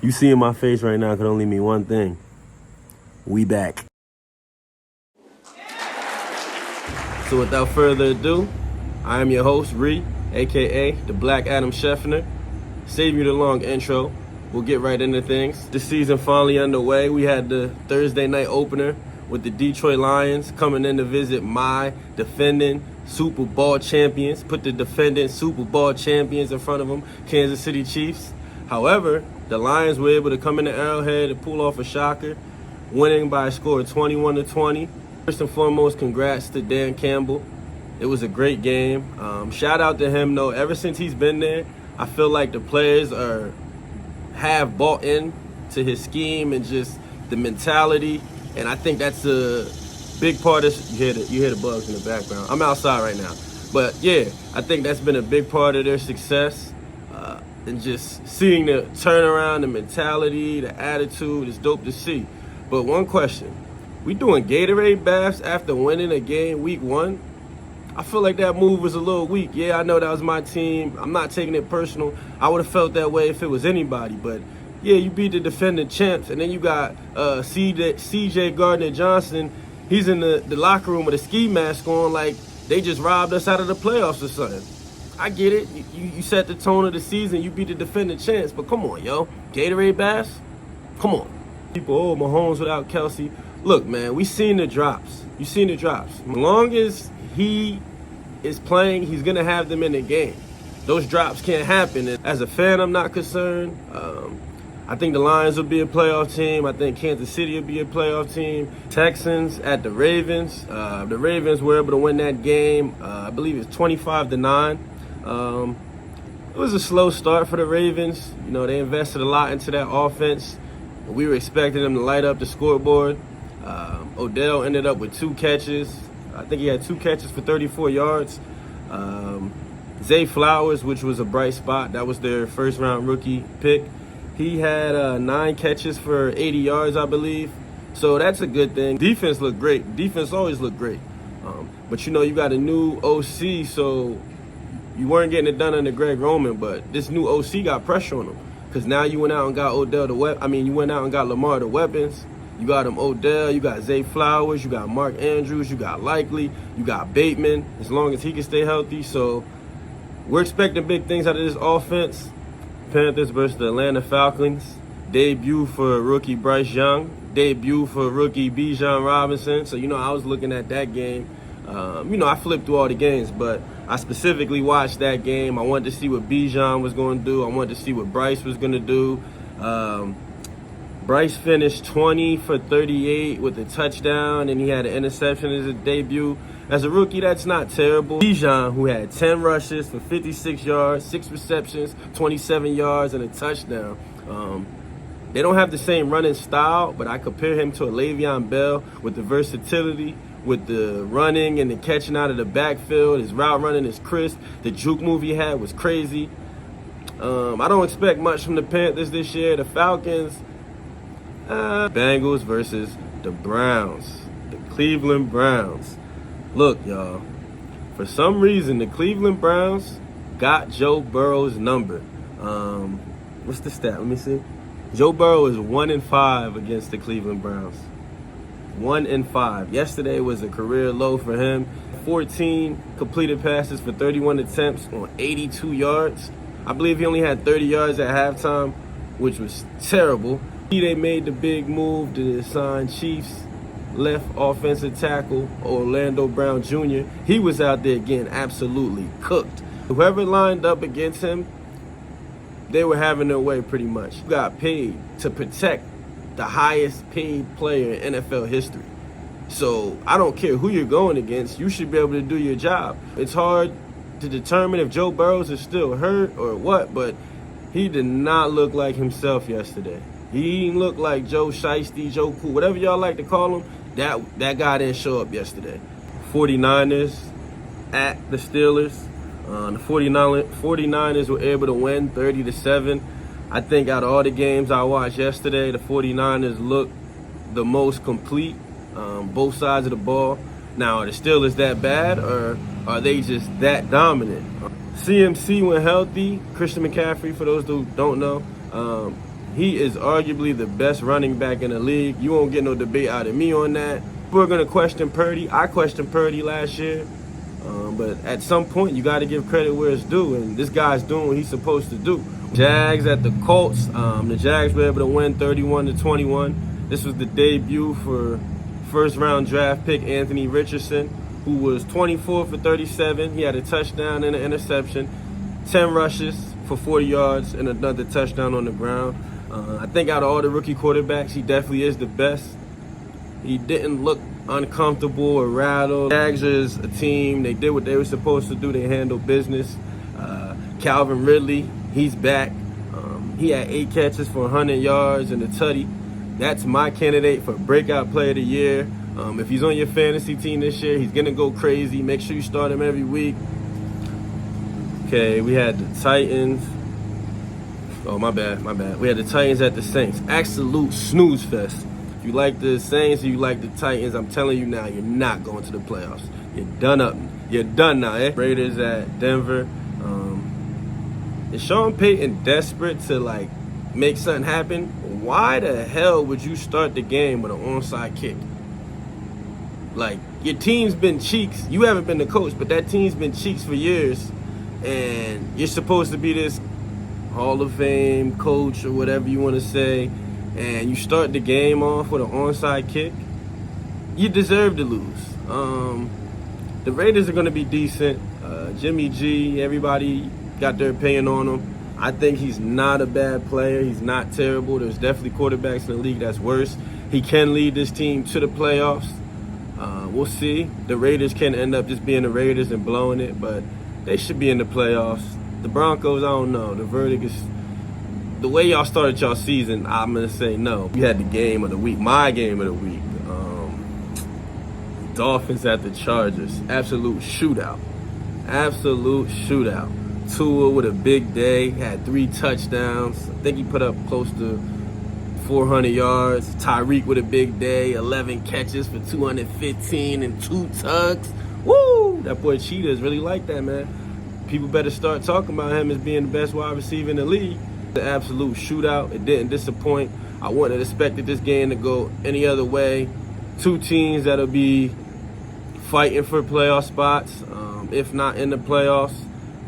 You seeing my face right now could only mean one thing. We back. So without further ado, I am your host, Ree, a.k.a. the Black Adam Scheffner. Save you the long intro. We'll get right into things. The season finally underway. We had the Thursday night opener with the Detroit Lions coming in to visit my defending Super Bowl champions. Put the defending Super Bowl champions in front of them, Kansas City Chiefs. However, the Lions were able to come into Arrowhead and pull off a shocker, winning by a score of 21-20. First and foremost, congrats to Dan Campbell. It was a great game. Shout out to him, though. Ever since he's been there, I feel like the players have bought in to his scheme and just the mentality. And I think that's a big part of you hear the bugs in the background. I'm outside right now. But yeah, I think that's been a big part of their success. And just seeing the turnaround, the mentality, the attitude is dope to see. But one question, we doing Gatorade baths after winning a game week 1? I feel like that move was a little weak. Yeah, I know that was my team. I'm not taking it personal. I would have felt that way if it was anybody. But yeah, you beat the defending champs, and then you got C.J. Gardner-Johnson. He's in the locker room with a ski mask on like they just robbed us out of the playoffs or something. I get it. You set the tone of the season. You beat the defending champs. But come on, yo. Gatorade baths? Come on. People, Mahomes without Kelsey. Look, man, we seen the drops. You seen the drops. As long as he is playing, he's going to have them in the game. Those drops can't happen. And as a fan, I'm not concerned. I think the Lions will be a playoff team. I think Kansas City will be a playoff team. Texans at the Ravens. The Ravens were able to win that game. I believe it's 25-9. It was a slow start for the Ravens. You know, they invested a lot into that offense. We were expecting them to light up the scoreboard. Odell ended up with 2 catches. I think he had 2 catches for 34 yards. Zay Flowers, which was a bright spot. That was their first-round rookie pick. He had 9 catches for 80 yards, I believe. So that's a good thing. Defense looked great. Defense always looked great. But, you know, you got a new OC, so you weren't getting it done under Greg Roman. But this new OC got pressure on him because now you went out and got you went out and got Lamar the weapons. You got him Odell, you got Zay Flowers, you got Mark Andrews, you got Likely, you got Bateman, as long as he can stay healthy. So we're expecting big things out of this offense. Panthers versus the Atlanta Falcons. Debut for rookie Bryce Young. Debut for rookie Bijan Robinson. So, you know, I was looking at that game. You know, I flipped through all the games, but I specifically watched that game. I wanted to see what Bijan was going to do. I wanted to see what Bryce was going to do. Bryce finished 20 for 38 with a touchdown, and he had an interception as a debut. As a rookie, that's not terrible. Bijan, who had 10 rushes for 56 yards, 6 receptions, 27 yards, and a touchdown. They don't have the same running style, but I compare him to a Le'Veon Bell with the versatility, with the running and the catching out of the backfield. His route running is crisp. The juke move he had was crazy. I don't expect much from the Panthers this year. The Falcons, Bengals versus the Browns, the Cleveland Browns. Look, y'all, for some reason, the Cleveland Browns got Joe Burrow's number. What's the stat? Let me see. Joe Burrow is 1-5 against the Cleveland Browns. 1-5. Yesterday was a career low for him. 14 completed passes for 31 attempts on 82 yards. I believe he only had 30 yards at halftime, which was terrible. They made the big move to sign Chiefs left offensive tackle Orlando Brown Jr. He was out there getting absolutely cooked. Whoever lined up against him, they were having their way pretty much. You got paid to protect the highest paid player in NFL history. So I don't care who you're going against, you should be able to do your job. It's hard to determine if Joe Burrows is still hurt or what, but he did not look like himself yesterday. He didn't look like Joe Shiesty, Joe Cool, whatever y'all like to call him. That guy didn't show up yesterday. 49ers at the Steelers. The 49ers were able to win 30-7. I think out of all the games I watched yesterday, the 49ers looked the most complete, both sides of the ball. Now, are the Steelers that bad, or are they just that dominant? CMC went healthy. Christian McCaffrey, for those who don't know, He is arguably the best running back in the league. You won't get no debate out of me on that. We're going to question Purdy. I questioned Purdy last year. But at some point, you got to give credit where it's due. And this guy's doing what he's supposed to do. Jags at the Colts. The Jags were able to win 31-21. This was the debut for first-round draft pick Anthony Richardson, who was 24 for 37. He had a touchdown and an interception, 10 rushes for 40 yards, and another touchdown on the ground. I think out of all the rookie quarterbacks, he definitely is the best. He didn't look uncomfortable or rattled. Jags is a team. They did what they were supposed to do. They handled business. Calvin Ridley, he's back. He had 8 catches for 100 yards and a tutty. That's my candidate for breakout player of the year. If he's on your fantasy team this year, he's going to go crazy. Make sure you start him every week. Okay, we had the Titans. Oh, my bad. We had the Titans at the Saints. Absolute snooze fest. If you like the Saints or you like the Titans, I'm telling you now, you're not going to the playoffs. You're done up. You're done now, eh? Raiders at Denver. Is Sean Payton desperate to, like, make something happen? Why the hell would you start the game with an onside kick? Like, your team's been cheeks. You haven't been the coach, but that team's been cheeks for years. And you're supposed to be this Hall of Fame coach or whatever you want to say. And you start the game off with an onside kick. You deserve to lose. The Raiders are going to be decent. Jimmy G, everybody got their opinion on him. I think he's not a bad player. He's not terrible. There's definitely quarterbacks in the league that's worse. He can lead this team to the playoffs. We'll see. The Raiders can end up just being the Raiders and blowing it, but they should be in the playoffs. The Broncos, I don't know. The verdict is, the way y'all started y'all season, I'm going to say no. You had the game of the week, my game of the week. Dolphins at the Chargers. Absolute shootout. Tua with a big day, had 3 touchdowns. I think he put up close to 400 yards. Tyreek with a big day, 11 catches for 215 and 2 tugs. Woo! That boy Cheetahs really like that, man. People better start talking about him as being the best wide receiver in the league. The absolute shootout. It didn't disappoint. I wouldn't have expected this game to go any other way. 2 teams that'll be fighting for playoff spots, if not in the playoffs.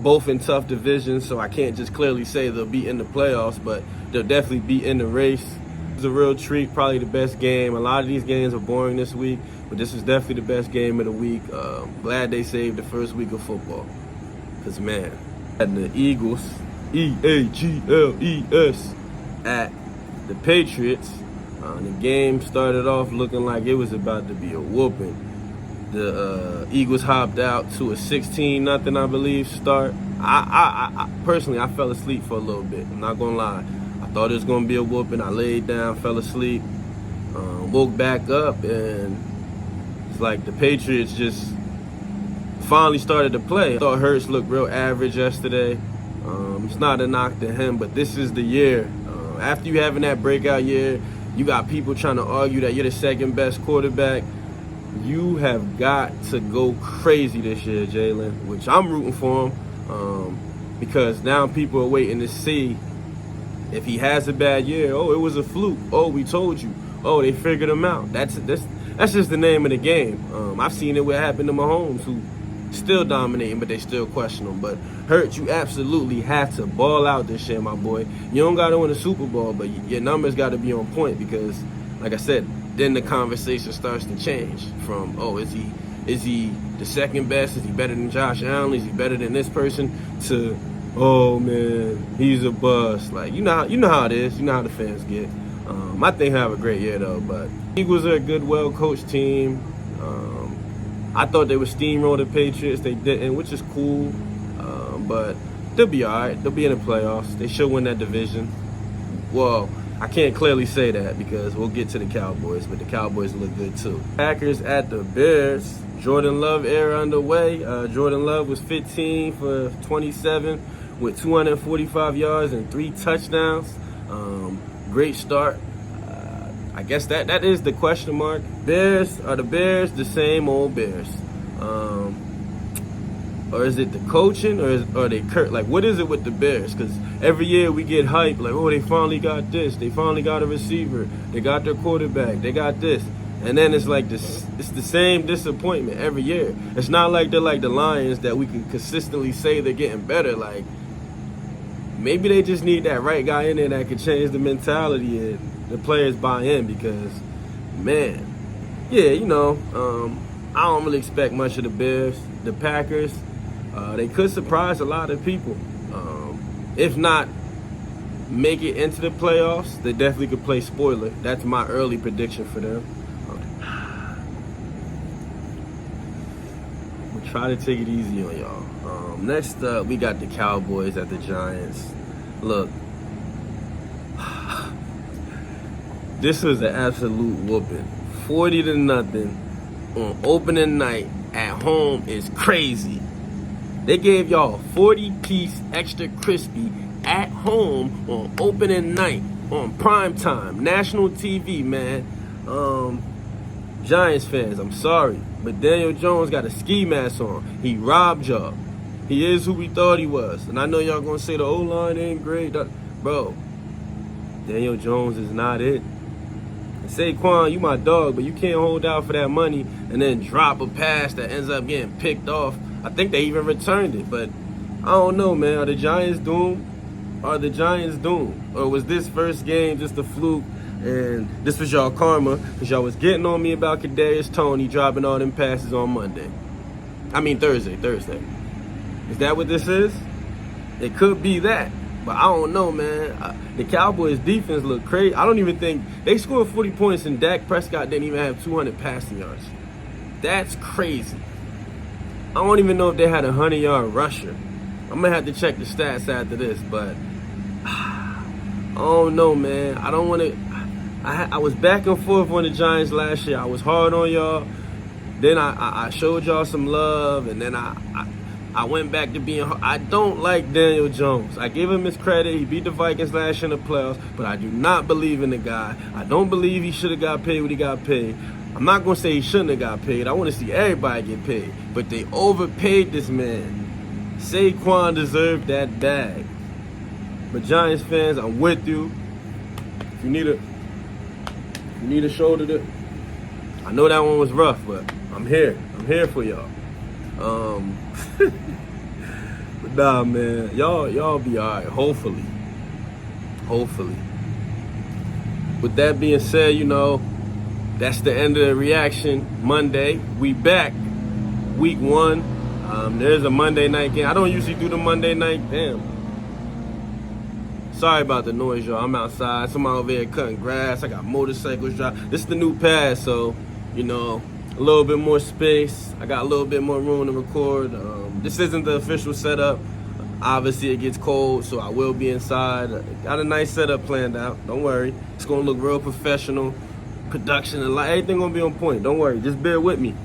Both in tough divisions, so I can't just clearly say they'll be in the playoffs, but they'll definitely be in the race. It's a real treat, probably the best game. A lot of these games are boring this week, but this is definitely the best game of the week. Glad they saved the first week of football. Because, man, and the Eagles, E-A-G-L-E-S, at the Patriots. The game started off looking like it was about to be a whooping. The Eagles hopped out to a 16-0, I believe, start. I personally, I fell asleep for a little bit. I'm not going to lie. I thought it was going to be a whooping. I laid down, fell asleep, woke back up, and it's like the Patriots just finally started to play. I thought Hurts looked real average yesterday. It's not a knock to him, but this is the year. After you having that breakout year, you got people trying to argue that you're the second best quarterback. You have got to go crazy this year, Jalen, which I'm rooting for him, because now people are waiting to see if he has a bad year. Oh, it was a fluke. Oh, we told you. Oh, they figured him out. That's just the name of the game. I've seen it what happened to Mahomes, who still dominating, but they still question him. But Hurt, you absolutely have to ball out this year, my boy. You don't got to win a Super Bowl, but your numbers got to be on point, because, like I said, then the conversation starts to change from, oh, is he the second best? Is he better than Josh Allen? Is he better than this person? To, oh man, he's a bust. Like, you know how it is. You know how the fans get. I think he'll have a great year though. But Eagles are a good, well-coached team. I thought they would steamroll the Patriots. They didn't, which is cool. But they'll be all right. They'll be in the playoffs. They should win that division. Well, I can't clearly say that because we'll get to the Cowboys, but the Cowboys look good too. Packers at the Bears. Jordan Love era underway. Jordan Love was 15 for 27 with 245 yards and 3 touchdowns. Great start. I guess that is the question mark. Bears, are the Bears the same old Bears? Or is it the coaching, or are they Kurt? Like, what is it with the Bears? Because every year we get hype, like, oh, they finally got this, they finally got a receiver, they got their quarterback, they got this, and then it's like this. It's the same disappointment every year. It's not like they're like the Lions that we can consistently say they're getting better. Like, maybe they just need that right guy in there that could change the mentality and the players buy in. Because, man, yeah, I don't really expect much of the Bears. The Packers, they could surprise a lot of people. If not make it into the playoffs, they definitely could play spoiler. That's my early prediction for them. We'll try to take it easy on y'all. Next up, we got the Cowboys at the Giants. Look, this was an absolute whooping. 40-0 on opening night at home is crazy. They gave y'all a 40-piece extra crispy at home on opening night on prime time, national TV, man. Giants fans, I'm sorry, but Daniel Jones got a ski mask on. He robbed y'all. He is who we thought he was. And I know y'all gonna say the O-line ain't great. Bro, Daniel Jones is not it. Saquon, you my dog, but you can't hold out for that money and then drop a pass that ends up getting picked off. I think they even returned it, but I don't know, man. Are the Giants doomed? Are the Giants doomed? Or was this first game just a fluke and this was y'all karma because y'all was getting on me about Kadarius Toney dropping all them passes on Thursday. Is that what this is? It could be that. But I don't know, man. The Cowboys' defense look crazy. I don't even think they scored 40 points and Dak Prescott didn't even have 200 passing yards. That's crazy. I don't even know if they had a 100-yard rusher. I'm going to have to check the stats after this, but I don't know, man. I don't want to. I was back and forth on the Giants last year. I was hard on y'all. Then I showed y'all some love, and then I went back to being hard. I don't like Daniel Jones. I give him his credit. He beat the Vikings last year in the playoffs, but I do not believe in the guy. I don't believe he should have got paid what he got paid. I'm not going to say he shouldn't have got paid. I want to see everybody get paid, but they overpaid this man. Saquon deserved that bag. But Giants fans, I'm with you. If you need a shoulder to, I know that one was rough, but I'm here. I'm here for y'all. But nah, man, y'all be all right. Hopefully. With that being said, that's the end of the Reaction Monday. We back, week 1. There's a Monday night game. I don't usually do the Monday night. Damn. Sorry about the noise, y'all. I'm outside. Somebody over here cutting grass. I got motorcycles driving. This is the new pad, so a little bit more space. I got a little bit more room to record. This isn't the official setup. Obviously, it gets cold, so I will be inside. Got a nice setup planned out. Don't worry. It's going to look real professional. Production and everything going to be on point. Don't worry. Just bear with me.